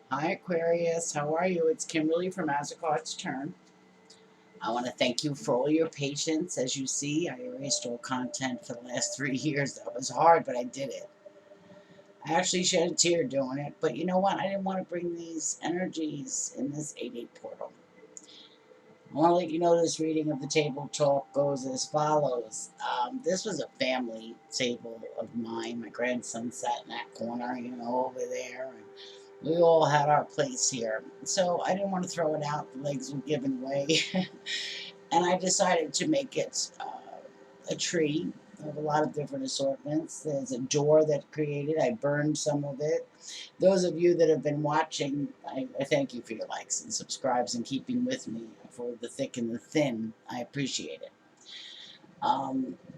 Hi Aquarius, how are you? It's Kimberly from As a Card's Turn. I want to thank you for all your patience. As you see, I erased all content for the last 3 years. That was hard, but I did it. I actually shed a tear doing it, but you know what? I didn't want to bring these energies in this 8-8 portal. I want to let you know this reading of the table talk goes as follows. This was a family table of mine. My grandson sat in that corner, over there. And we all had our place here. So I didn't want to throw it out. The legs were giving way. And I decided to make it a tree of a lot of different assortments. There's a door that created. I burned some of it. Those of you that have been watching, I thank you for your likes and subscribes and keeping with me for the thick and the thin. I appreciate it.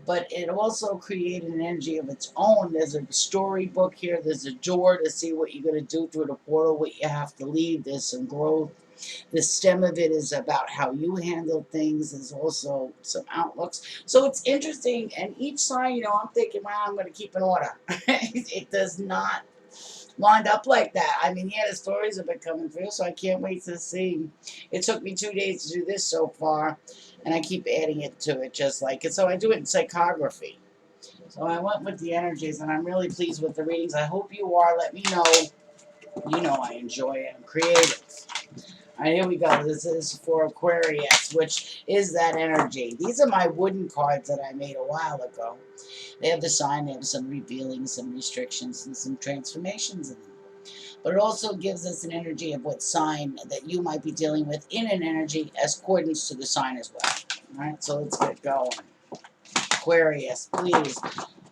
But it also created an energy of its own. There's a storybook here. There's a door to see what you're going to do through the portal, what you have to leave. There's some growth. The stem of it is about how you handle things. There's also some outlooks. So it's interesting. And each sign, I'm thinking, wow, I'm going to keep an order. It does not wind up like that. I mean, yeah, the stories have been coming through, so I can't wait to see. It took me 2 days to do this so far, and I keep adding it to it just like it. So I do it in psychography. So I went with the energies, and I'm really pleased with the readings. I hope you are. Let me know. You know I enjoy it. I'm creative. All right, here we go. This is for Aquarius, which is that energy. These are my wooden cards that I made a while ago. They have the sign, they have some revealing, some restrictions, and some transformations in them. But it also gives us an energy of what sign that you might be dealing with in an energy as accordance to the sign as well. All right, so let's get going. Aquarius, please,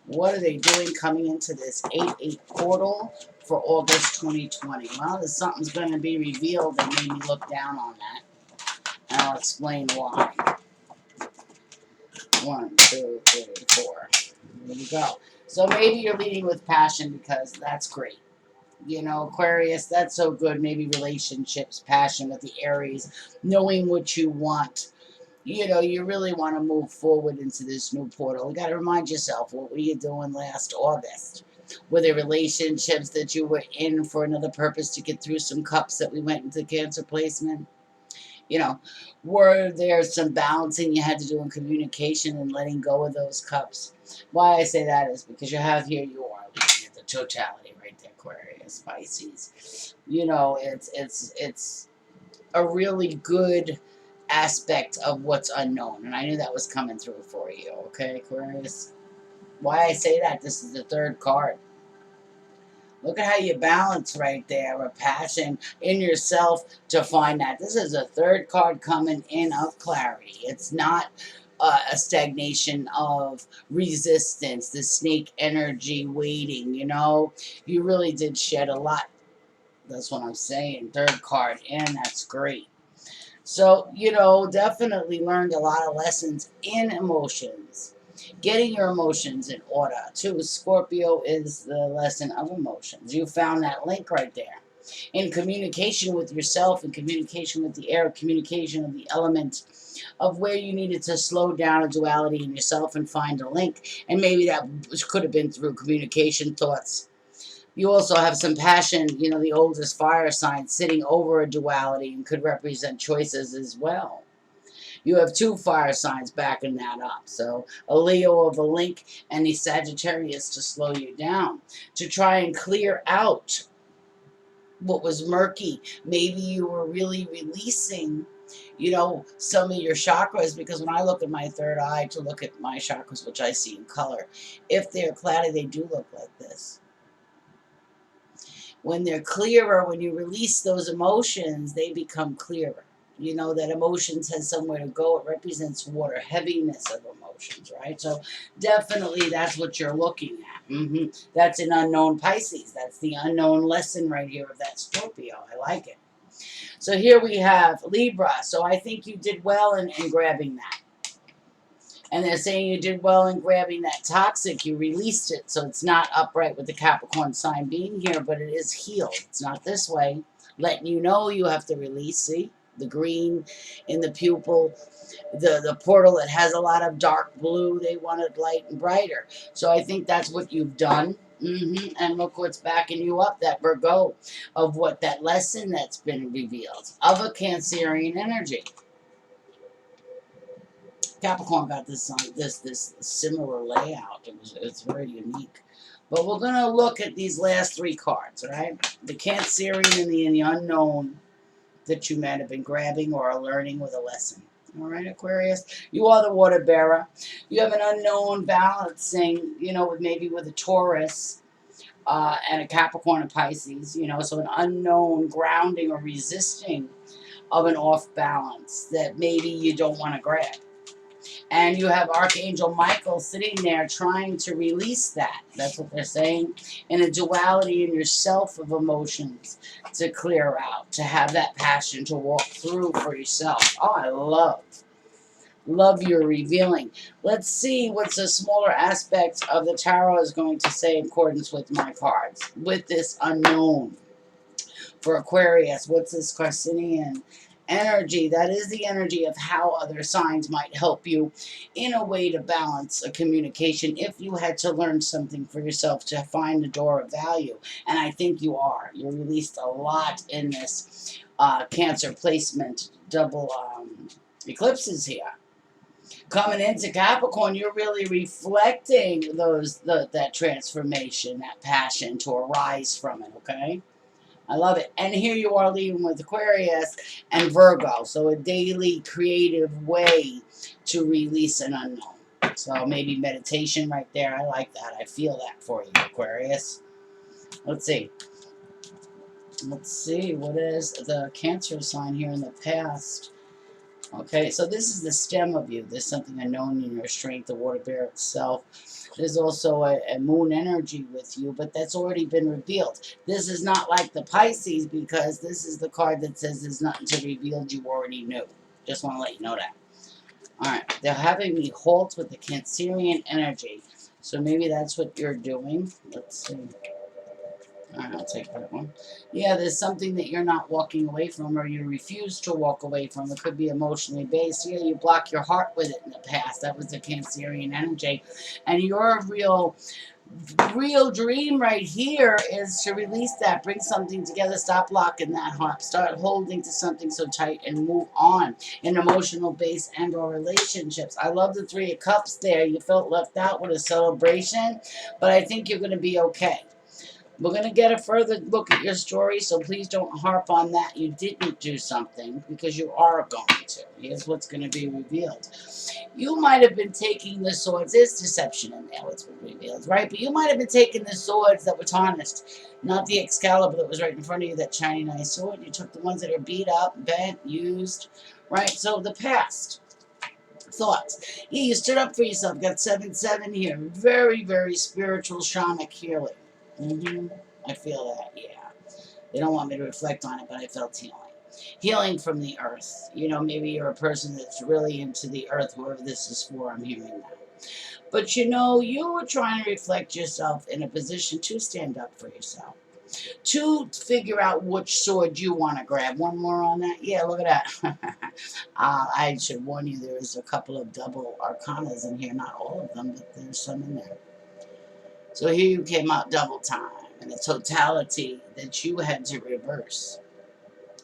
what are they doing coming into this 8-8 portal for August 2020? Well, there's something's going to be revealed that made me look down on that. And I'll explain why. 1, 2, 3, 4. There you go. So maybe you're leading with passion because that's great. Aquarius, that's so good. Maybe relationships, passion with the Aries, knowing what you want. You really want to move forward into this new portal. You got to remind yourself, what were you doing last August? Were there relationships that you were in for another purpose to get through some cups that we went into Cancer placement? You know, were there some balancing you had to do in communication and letting go of those cups? Why I say that is because you have here you are looking at the totality right there, Aquarius, Pisces. It's a really good aspect of what's unknown, and I knew that was coming through for you. Okay, Aquarius. Why I say that? This is the third card. Look at how you balance right there, a passion in yourself to find that. This is a third card coming in of clarity. It's not a stagnation of resistance, the snake energy waiting, You really did shed a lot. That's what I'm saying. Third card in, that's great. So, definitely learned a lot of lessons in emotions. Getting your emotions in order. Too, Scorpio is the lesson of emotions. You found that link right there. In communication with yourself, in communication with the air, communication of the element of where you needed to slow down a duality in yourself and find a link. And maybe that could have been through communication thoughts. You also have some passion, the oldest fire sign sitting over a duality and could represent choices as well. You have two fire signs backing that up. So a Leo of a link and the Sagittarius to slow you down, to try and clear out what was murky. Maybe you were really releasing, some of your chakras, because when I look at my third eye to look at my chakras, which I see in color, if they're cloudy, they do look like this. When they're clearer, when you release those emotions, they become clearer. That emotions has somewhere to go. It represents water, heaviness of emotions, right? So definitely that's what you're looking at. That's an unknown Pisces. That's the unknown lesson right here of that Scorpio. I like it. So here we have Libra. So I think you did well in grabbing that. And they're saying you did well in grabbing that toxic. You released it. So it's not upright with the Capricorn sign being here, but it is healed. It's not this way. Letting you know you have to release. See? The green in the pupil. The portal that has a lot of dark blue. They want it light and brighter. So I think that's what you've done. And look what's backing you up, that Virgo, of what that lesson that's been revealed of a Cancerian energy. Capricorn got this similar layout. It's very unique. But we're gonna look at these last three cards, all right? The Cancerian and the unknown that you might have been grabbing or are learning with a lesson. All right, Aquarius, you are the water bearer. You have an unknown balancing, maybe with a Taurus and a Capricorn and Pisces, so an unknown grounding or resisting of an off balance that maybe you don't want to grab. And you have Archangel Michael sitting there trying to release that. That's what they're saying. In a duality in yourself of emotions to clear out, to have that passion to walk through for yourself. Oh, I love your revealing. Let's see what's a smaller aspect of the tarot is going to say in accordance with my cards. With this unknown. For Aquarius, what's this Carcinian energy? That is the energy of how other signs might help you in a way to balance a communication if you had to learn something for yourself to find the door of value. And I think you are. You released a lot in this Cancer placement double eclipses here. Coming into Capricorn, you're really reflecting that transformation, that passion to arise from it, okay? I love it. And here you are leaving with Aquarius and Virgo. So a daily creative way to release an unknown. So maybe meditation right there. I like that. I feel that for you, Aquarius. Let's see. Let's see. What is the Cancer sign here in the past? Okay, so this is the stem of you. There's something unknown in your strength, the water bear itself. There's also a moon energy with you, but that's already been revealed. This is not like the Pisces because this is the card that says there's nothing to reveal you already knew. Just want to let you know that. All right, they're having me halt with the Cancerian energy. So maybe that's what you're doing. Let's see. All right, I'll take that one. Yeah, there's something that you're not walking away from or you refuse to walk away from. It could be emotionally based. Yeah, you block your heart with it in the past. That was the Cancerian energy. And your real dream right here is to release that, bring something together, stop locking that heart, start holding to something so tight and move on in emotional base and or relationships. I love the Three of Cups there. You felt left out with a celebration, but I think you're going to be okay. We're going to get a further look at your story, so please don't harp on that you didn't do something, because you are going to. Here's what's going to be revealed. You might have been taking the swords. There's deception in there, what's been revealed, right? But you might have been taking the swords that were tarnished, not the Excalibur that was right in front of you, that shiny nice sword. You took the ones that are beat up, bent, used, right? So the past thoughts. Yeah, you stood up for yourself. Got 7-7 here. Very, very spiritual shamanic healing. I feel that, yeah. They don't want me to reflect on it, but I felt healing. Healing from the earth. Maybe you're a person that's really into the earth, whoever this is for, I'm hearing that. But you were trying to reflect yourself in a position to stand up for yourself. To figure out which sword you want to grab. One more on that? Yeah, look at that. I should warn you, there's a couple of double arcanas in here. Not all of them, but there's some in there. So here you came out double time, and the totality that you had to reverse.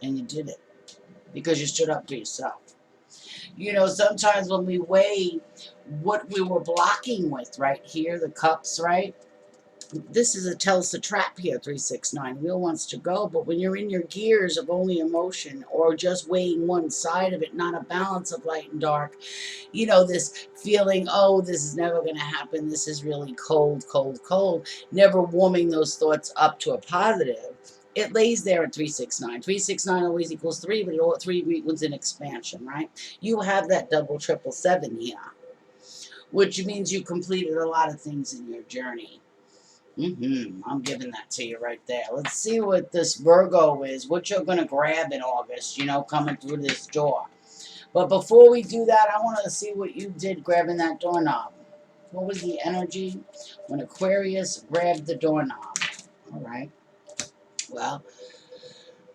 And you did it because you stood up for yourself. Sometimes when we weigh what we were blocking with right here, the cups, right? This tells the trap here, 369. Wheel wants to go, but when you're in your gears of only emotion or just weighing one side of it, not a balance of light and dark, this feeling, oh, this is never going to happen. This is really cold, cold, cold. Never warming those thoughts up to a positive. It lays there at 369. 369 always equals 3, but all 3 equals an expansion, right? You have that double triple 7 here, which means you completed a lot of things in your journey. I'm giving that to you right there. Let's see what this Virgo is, what you're going to grab in August, coming through this door. But before we do that, I want to see what you did grabbing that doorknob. What was the energy when Aquarius grabbed the doorknob? All right. Well,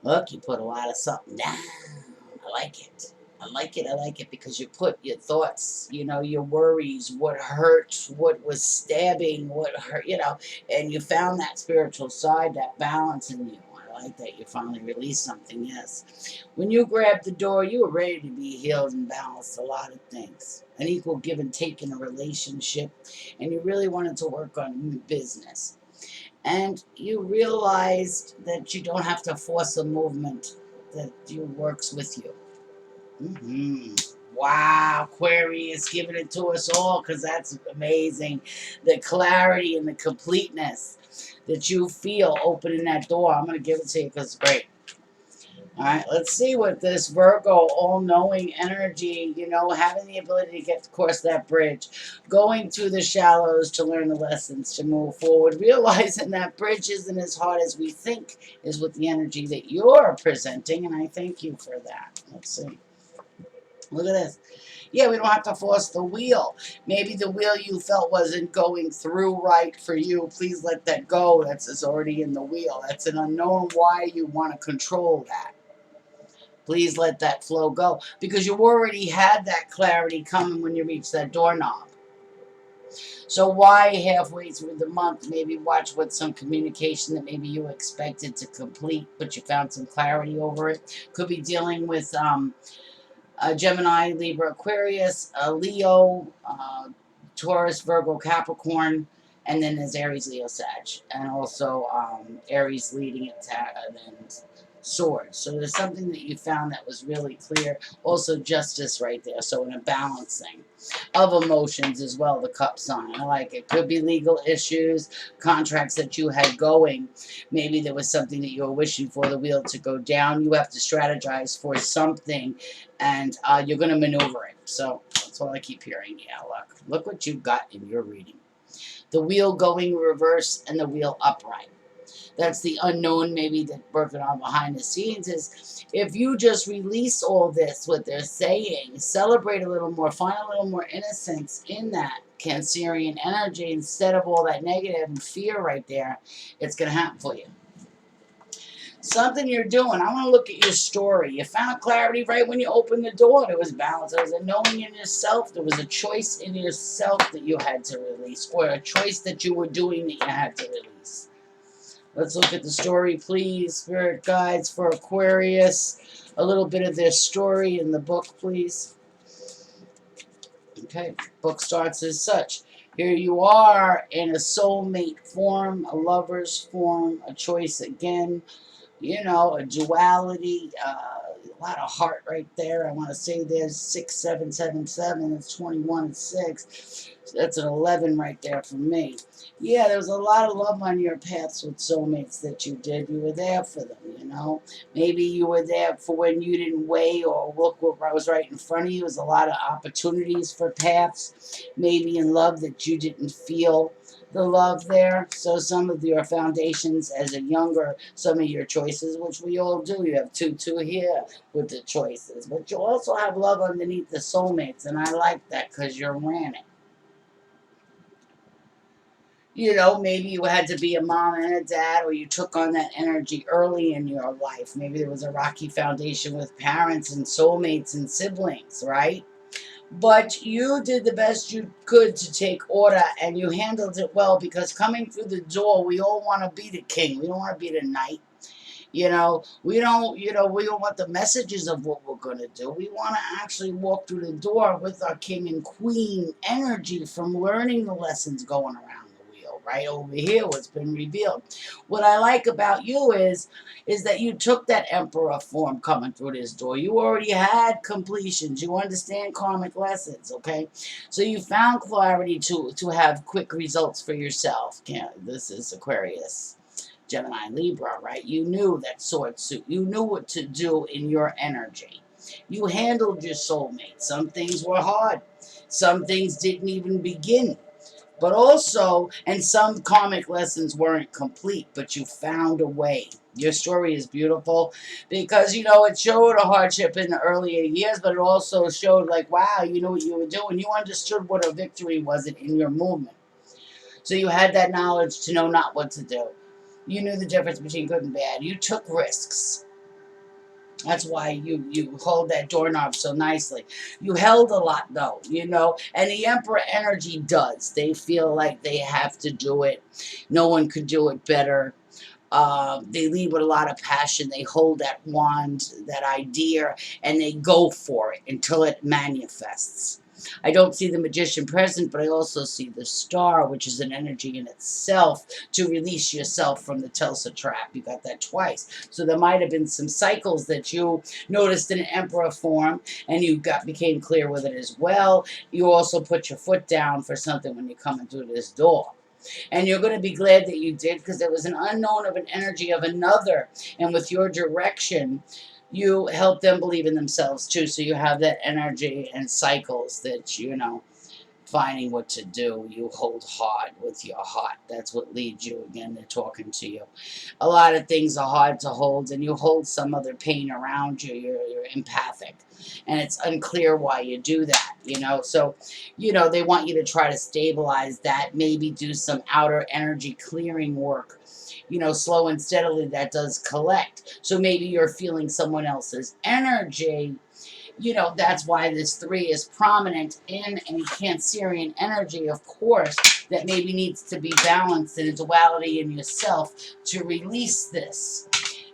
look, you put a lot of something down. I like it. I like it because you put your thoughts, your worries, what hurt, what was stabbing, what hurt, and you found that spiritual side, that balance in you. I like that you finally released something, yes. When you grabbed the door, you were ready to be healed and balanced a lot of things. An equal give and take in a relationship, and you really wanted to work on business. And you realized that you don't have to force a movement, that you works with you. Wow, Aquarius giving it to us all because that's amazing. The clarity and the completeness that you feel opening that door. I'm going to give it to you because it's great. All right, let's see what this Virgo all-knowing energy, having the ability to get across that bridge, going through the shallows to learn the lessons, to move forward, realizing that bridge isn't as hard as we think is with the energy that you're presenting, and I thank you for that. Let's see. Look at this. Yeah, we don't have to force the wheel. Maybe the wheel you felt wasn't going through right for you. Please let that go. That's already in the wheel. That's an unknown why you want to control that. Please let that flow go. Because you already had that clarity coming when you reached that doorknob. So why halfway through the month, maybe watch what some communication that maybe you expected to complete, but you found some clarity over it. Could be dealing with Gemini, Libra, Aquarius, Leo, Taurus, Virgo, Capricorn, and then there's Aries, Leo, Sag, and also Aries leading it to then Swords. So there's something that you found that was really clear. Also Justice right there. So in a balancing of emotions as well, the Cup sign. I like it. Could be legal issues, contracts that you had going. Maybe there was something that you were wishing for the wheel to go down. You have to strategize for something, and you're going to maneuver it. So that's all I keep hearing. Yeah, look what you got in your reading. The wheel going reverse and the wheel upright. That's the unknown maybe that working on behind the scenes is if you just release all this, what they're saying, celebrate a little more, find a little more innocence in that Cancerian energy instead of all that negative and fear right there, it's going to happen for you. Something you're doing. I want to look at your story. You found clarity right when you opened the door. There was balance. There was a knowing in yourself. There was a choice in yourself that you had to release, or a choice that you were doing that you had to release. Let's look at the story, please. Spirit guides for Aquarius. A little bit of their story in the book, please. Okay, book starts as such. Here you are in a soulmate form, a lover's form, a choice again. A duality, a lot of heart right there. I want to say there's 6777. It's 21 and 6. So that's an 11 right there for me. Yeah, there was a lot of love on your paths with soulmates that you did. You were there for them, Maybe you were there for when you didn't weigh or look what was right in front of you. There was a lot of opportunities for paths, maybe in love that you didn't feel the love there. So some of your foundations as a younger, some of your choices, which we all do. You have two here with the choices. But you also have love underneath the soulmates. And I like that because you're ran it. Maybe you had to be a mom and a dad, or you took on that energy early in your life. Maybe there was a rocky foundation with parents and soulmates and siblings, right? But you did the best you could to take order, and you handled it well, because coming through the door, we all want to be the king. We don't want to be the knight. We don't want the messages of what we're going to do. We want to actually walk through the door with our king and queen energy from learning the lessons going around the wheel. Right over here, what's been revealed. What I like about you is that you took that emperor form coming through this door. You already had completions. You understand karmic lessons, okay? So you found clarity to have quick results for yourself. This is Aquarius. Gemini, Libra, right? You knew that sword suit. You knew what to do in your energy. You handled your soulmate. Some things were hard. Some things didn't even begin. But also, and some karmic lessons weren't complete, but you found a way. Your story is beautiful because, it showed a hardship in the earlier years, but it also showed like, wow, you knew what you were doing. You understood what a victory was in your movement. So you had that knowledge to know not what to do. You knew the difference between good and bad. You took risks. That's why you hold that doorknob so nicely. You held a lot though, you know, and the Emperor energy does. They feel like they have to do it. No one could do it better. They lead with a lot of passion. They hold that wand, that idea, and they go for it until it manifests. I don't see the magician present, but I also see the star, which is an energy in itself to release yourself from the Tulsa trap. You got that twice. So there might have been some cycles that you noticed in an emperor form, and you became clear with it as well. You also put your foot down for something when you're coming through this door. And you're going to be glad that you did, because there was an unknown of an energy of another. And with your direction, you help them believe in themselves too. So you have that energy and cycles that, you know, finding what to do. You hold hard with your heart. That's what leads you. Again, they're talking to you. A lot of things are hard to hold, and you hold some other pain around you. You're empathic, and it's unclear why you do that, you know. So, you know, they want you to try to stabilize that, maybe do some outer energy clearing work, you know, slow and steadily. That does collect. So maybe you're feeling someone else's energy. You know, that's why this 3 is prominent in a Cancerian energy, of course, that maybe needs to be balanced in a duality in yourself to release this.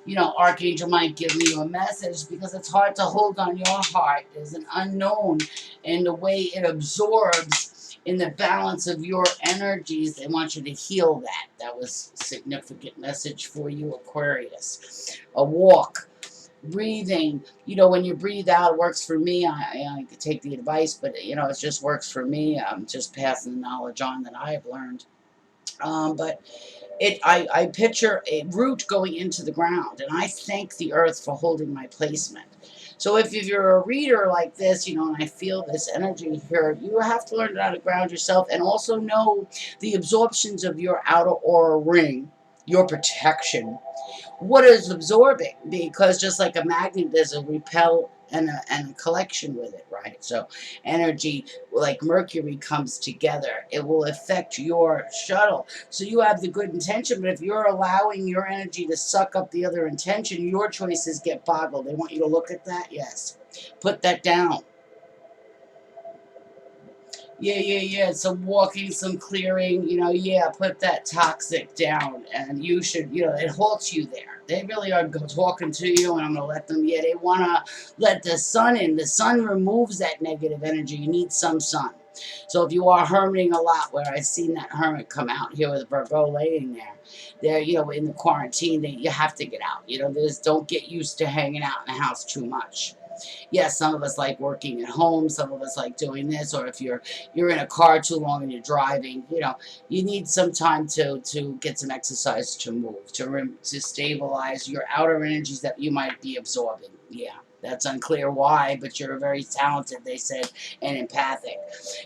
You know, Archangel might give you a message, because it's hard to hold on your heart. There's an unknown in the way it absorbs in the balance of your energies. They want you to heal that. That was a significant message for you, Aquarius. A walk. Breathing, you know, when you breathe out, it works for me. I could take the advice, but you know, it just works for me. I'm just passing the knowledge on that I have learned. But I picture a root going into the ground, and I thank the earth for holding my placement. So if you're a reader like this, you know, and I feel this energy here, you have to learn how to ground yourself, and also know the absorptions of your outer aura ring, your protection, what is absorbing, because just like a magnet, there's a repel and a collection with it, right? So energy like Mercury comes together, it will affect your shuttle. So you have the good intention, but if you're allowing your energy to suck up the other intention, your choices get boggled. They want you to look at that. Yes, put that down. Yeah. Some walking, some clearing, you know, yeah, put that toxic down. And you should, you know, it halts you there. They really are talking to you, and I'm going to let them, yeah, they want to let the sun in. The sun removes that negative energy. You need some sun. So if you are hermiting a lot, where I've seen that hermit come out here with Virgo laying there, you know, in the quarantine, you have to get out. You know, there's, don't get used to hanging out in the house too much. Yes, some of us like working at home, some of us like doing this, or if you're in a car too long and you're driving, you know, you need some time to get some exercise, to move, to stabilize your outer energies that you might be absorbing. Yeah. That's unclear why, but you're very talented, they said, and empathic.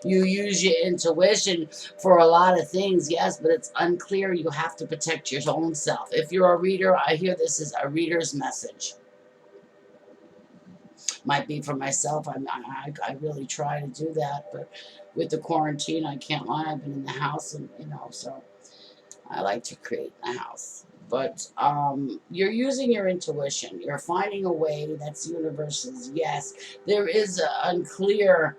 You use your intuition for a lot of things, yes, but it's unclear. You have to protect your own self. If you're a reader, I hear this as a reader's message. Might be for myself. I really try to do that, but with the quarantine, I can't lie. I've been in the house, and you know, so I like to create in the house. But you're using your intuition. You're finding a way. That's universal's yes. There is an unclear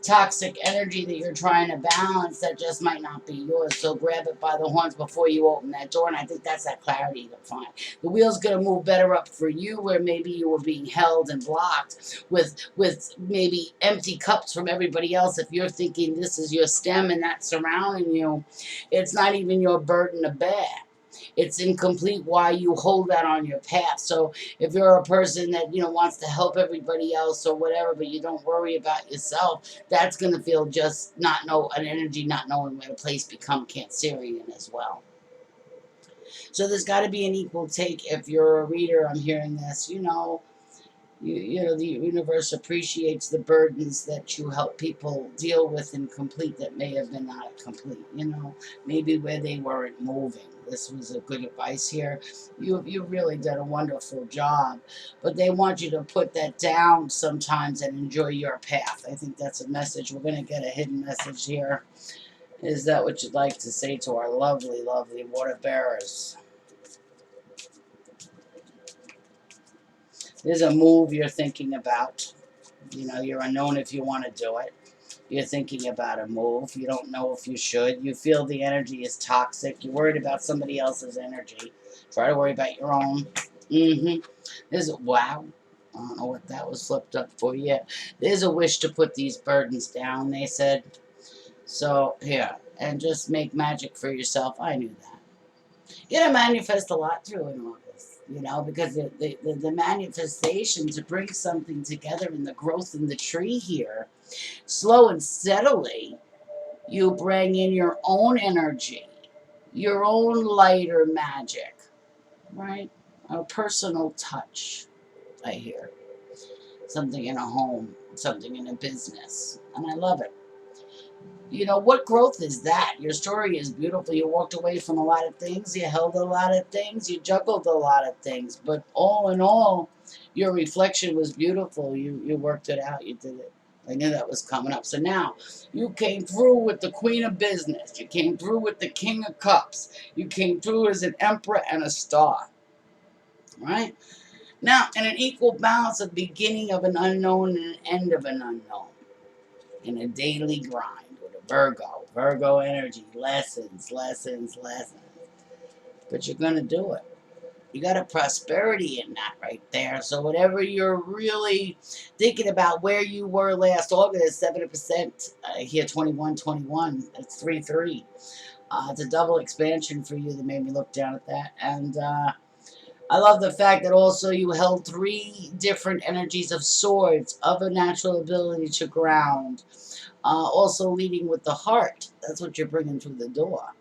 toxic energy that you're trying to balance that just might not be yours. So grab it by the horns before you open that door. And I think that's that clarity to find. The wheel's going to move better up for you, where maybe you were being held and blocked with maybe empty cups from everybody else. If you're thinking this is your stem and that's surrounding you, it's not even your burden to bear. It's incomplete why you hold that on your path. So if you're a person that, you know, wants to help everybody else or whatever, but you don't worry about yourself, that's going to feel just not know an energy, not knowing where to place, become Cancerian as well. So there's got to be an equal take. If you're a reader, I'm hearing this, you know, you know, the universe appreciates the burdens that you help people deal with and complete that may have been not complete, you know, maybe where they weren't moving. This was a good advice here. You really did a wonderful job, but they want you to put that down sometimes and enjoy your path. I think that's a message. We're going to get a hidden message here. Is that what you'd like to say to our lovely, lovely water bearers? There's a move you're thinking about. You know, you're unknown if you want to do it. You're thinking about a move. You don't know if you should. You feel the energy is toxic. You're worried about somebody else's energy. Try to worry about your own. There's a, wow. I don't know what that was flipped up for yet. There's a wish to put these burdens down, they said. So, here. And just make magic for yourself. I knew that. You're going to manifest a lot through in all this, you know, because the manifestation to bring something together in the growth in the tree here, slow and steadily, you bring in your own energy, your own light or magic, right? A personal touch, I hear. Something in a home, something in a business, and I love it. You know, what growth is that? Your story is beautiful. You walked away from a lot of things. You held a lot of things. You juggled a lot of things. But all in all, your reflection was beautiful. You worked it out. You did it. I knew that was coming up. So now, you came through with the Queen of Business. You came through with the King of Cups. You came through as an Emperor and a Star. Right? Now, in an equal balance of beginning of an unknown and an end of an unknown. In a daily grind with a Virgo. Virgo energy. Lessons, lessons, lessons. But you're going to do it. You got a prosperity in that right there. So whatever you're really thinking about where you were last August, 70%, here 2121, that's 3-3. It's a double expansion for you that made me look down at that. And I love the fact that also you held 3 different energies of swords, of a natural ability to ground. Also leading with the heart. That's what you're bringing through the door.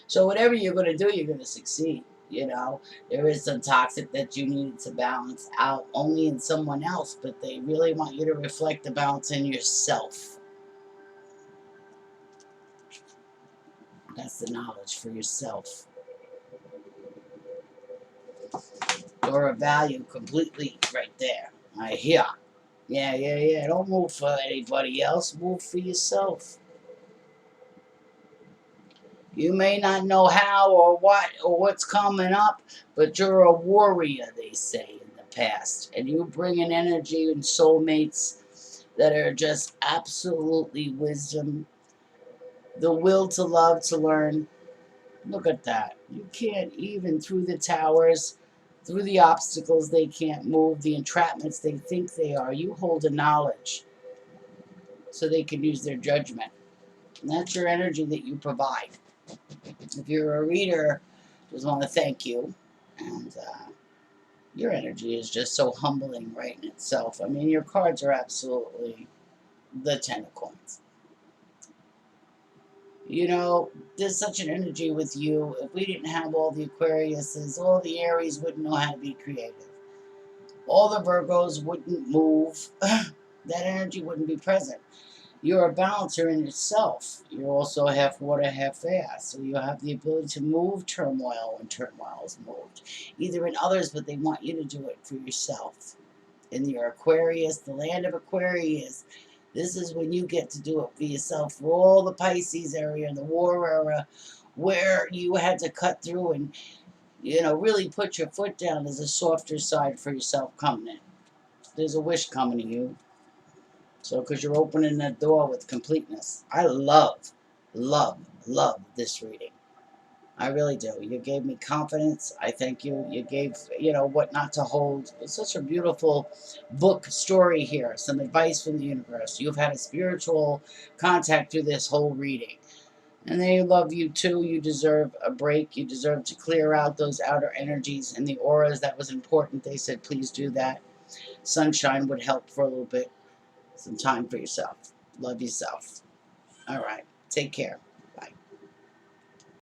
So whatever you're going to do, you're going to succeed. You know, there is some toxic that you needed to balance out only in someone else, but they really want you to reflect the balance in yourself. That's the knowledge for yourself. You're a value completely right there. I hear. Yeah. Don't move for anybody else. Move for yourself. You may not know how or what or what's coming up, but you're a warrior, they say in the past. And you bring an energy and soulmates that are just absolutely wisdom, the will to love, to learn. Look at that. You can't even through the towers, through the obstacles they can't move, the entrapments they think they are. You hold a knowledge so they can use their judgment. And that's your energy that you provide. If you're a reader, just want to thank you. And your energy is just so humbling right in itself. I mean, your cards are absolutely the 10 of coins. You know, there's such an energy with you. If we didn't have all the Aquariuses, all the Aries wouldn't know how to be creative. All the Virgos wouldn't move. That energy wouldn't be present. You're a balancer in yourself. You're also half water, half air. So you have the ability to move turmoil when turmoil is moved. Either in others, but they want you to do it for yourself. In your Aquarius, the land of Aquarius, this is when you get to do it for yourself. For all the Pisces area, the war era, where you had to cut through and, you know, really put your foot down, as a softer side for yourself coming in. There's a wish coming to you. So, because you're opening that door with completeness. I love this reading. I really do. You gave me confidence. I thank you. You gave, you know, what not to hold. It's such a beautiful book story here. Some advice from the universe. You've had a spiritual contact through this whole reading. And they love you too. You deserve a break. You deserve to clear out those outer energies and the auras. That was important. They said, please do that. Sunshine would help for a little bit. Some time for yourself. Love yourself. All right. Take care.